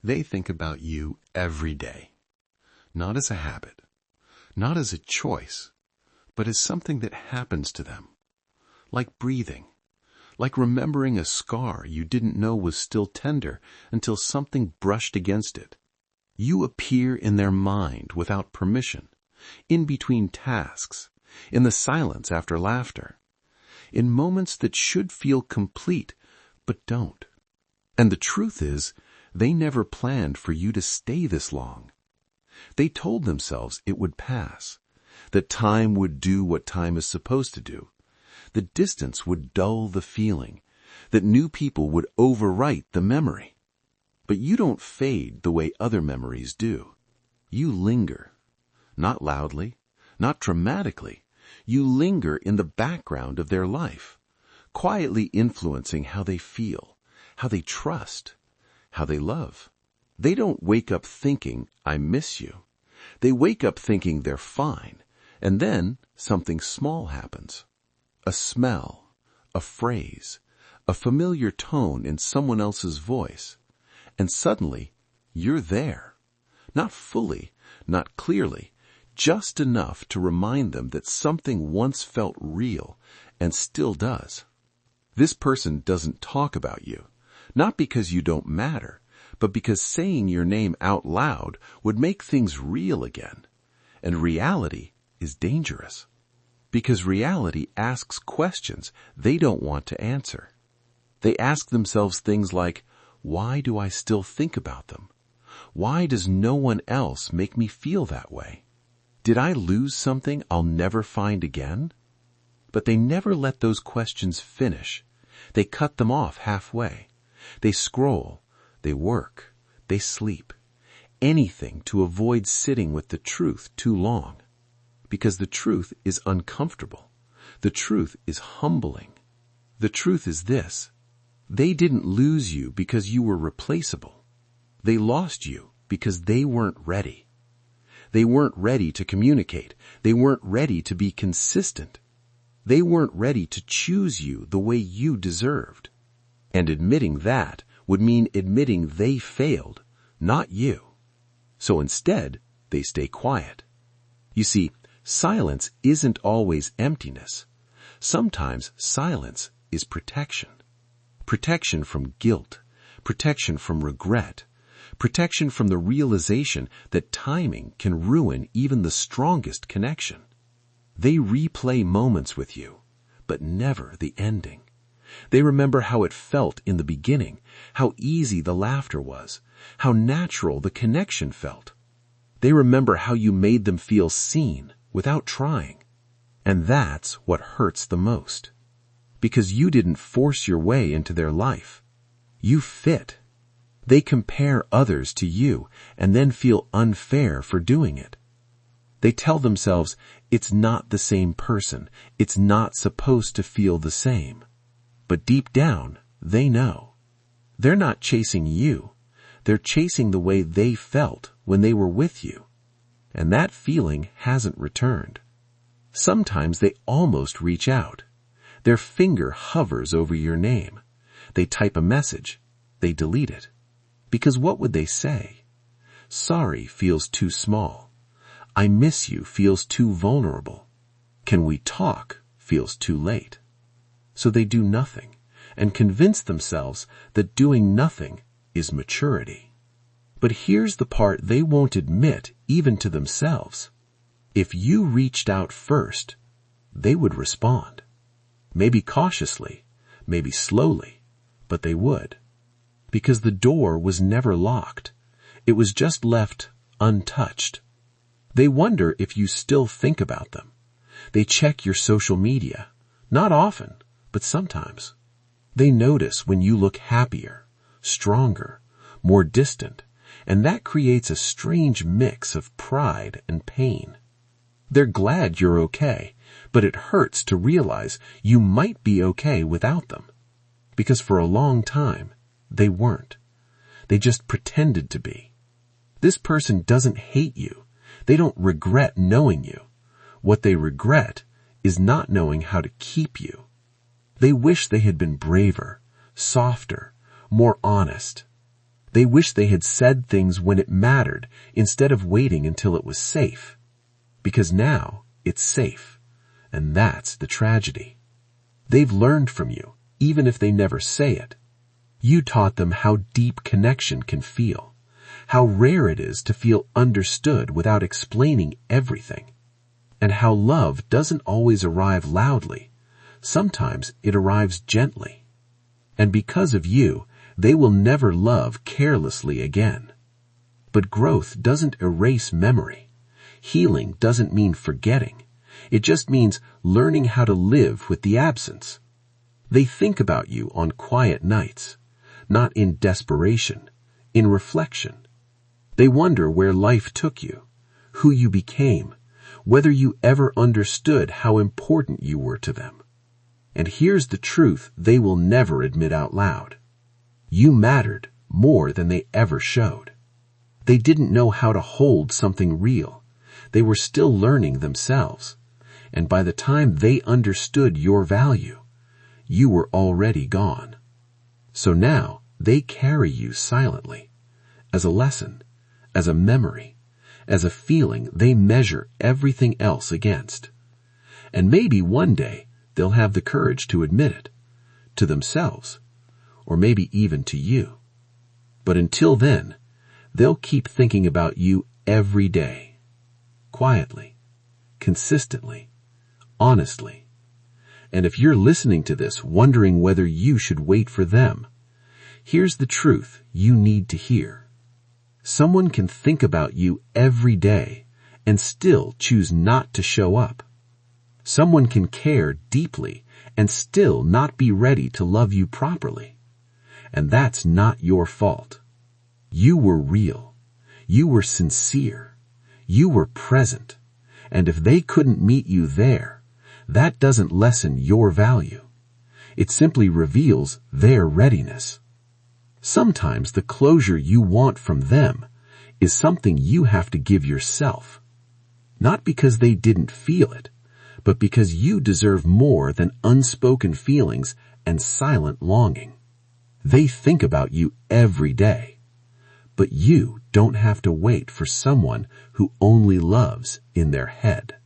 They think about you every day, not as a habit, not as a choice, but as something that happens to them, like breathing, like remembering a scar you didn't know was still tender until something brushed against it. You appear in their mind without permission, in between tasks, in the silence after laughter, in moments that should feel complete but don't. And the truth is, they never planned for you to stay this long. They told themselves it would pass, that time would do what time is supposed to do. The distance would dull the feeling, that new people would overwrite the memory. But you don't fade the way other memories do. You linger, not loudly, not dramatically. You linger in the background of their life, quietly influencing how they feel, how they trust, how they love. They don't wake up thinking, I miss you. They wake up thinking they're fine, and then something small happens. A smell, a phrase, a familiar tone in someone else's voice, and suddenly you're there. Not fully, not clearly, just enough to remind them that something once felt real and still does. This person doesn't talk about you, not because you don't matter, but because saying your name out loud would make things real again. And reality is dangerous, because reality asks questions they don't want to answer. They ask themselves things like, why do I still think about them? Why does no one else make me feel that way? Did I lose something I'll never find again? But they never let those questions finish. They cut them off halfway. They scroll, they work, they sleep. Anything to avoid sitting with the truth too long. Because the truth is uncomfortable. The truth is humbling. The truth is this: they didn't lose you because you were replaceable. They lost you because they weren't ready. They weren't ready to communicate. They weren't ready to be consistent. They weren't ready to choose you the way you deserved. And admitting that would mean admitting they failed, not you. So instead, they stay quiet. You see, silence isn't always emptiness. Sometimes silence is protection. Protection from guilt, protection from regret, protection from the realization that timing can ruin even the strongest connection. They replay moments with you, but never the ending. They remember how it felt in the beginning, how easy the laughter was, how natural the connection felt. They remember how you made them feel seen without trying. And that's what hurts the most. Because you didn't force your way into their life. You fit. They compare others to you and then feel unfair for doing it. They tell themselves it's not the same person. It's not supposed to feel the same. But deep down, they know. They're not chasing you. They're chasing the way they felt when they were with you. And that feeling hasn't returned. Sometimes they almost reach out. Their finger hovers over your name. They type a message. They delete it. Because what would they say? Sorry feels too small. I miss you feels too vulnerable. Can we talk feels too late. So they do nothing and convince themselves that doing nothing is maturity. But here's the part they won't admit even to themselves. If you reached out first, they would respond. Maybe cautiously, maybe slowly, but they would. Because the door was never locked. It was just left untouched. They wonder if you still think about them. They check your social media. Not often, but sometimes. They notice when you look happier, stronger, more distant, and that creates a strange mix of pride and pain. They're glad you're okay, but it hurts to realize you might be okay without them. Because for a long time, they weren't. They just pretended to be. This person doesn't hate you. They don't regret knowing you. What they regret is not knowing how to keep you. They wish they had been braver, softer, more honest. They wish they had said things when it mattered instead of waiting until it was safe. Because now it's safe, and that's the tragedy. They've learned from you, even if they never say it. You taught them how deep connection can feel, how rare it is to feel understood without explaining everything, and how love doesn't always arrive loudly. Sometimes it arrives gently. And because of you, they will never love carelessly again. But growth doesn't erase memory. Healing doesn't mean forgetting. It just means learning how to live with the absence. They think about you on quiet nights, not in desperation, in reflection. They wonder where life took you, who you became, whether you ever understood how important you were to them. And here's the truth they will never admit out loud. You mattered more than they ever showed. They didn't know how to hold something real. They were still learning themselves. And by the time they understood your value, you were already gone. So now they carry you silently, as a lesson, as a memory, as a feeling they measure everything else against. And maybe one day they'll have the courage to admit it, to themselves, or maybe even to you. But until then, they'll keep thinking about you every day, quietly, consistently, honestly. And if you're listening to this wondering whether you should wait for them, here's the truth you need to hear. Someone can think about you every day and still choose not to show up. Someone can care deeply and still not be ready to love you properly. And that's not your fault. You were real. You were sincere. You were present. And if they couldn't meet you there, that doesn't lessen your value. It simply reveals their readiness. Sometimes the closure you want from them is something you have to give yourself. Not because they didn't feel it, but because you deserve more than unspoken feelings and silent longing. They think about you every day, but you don't have to wait for someone who only loves in their head.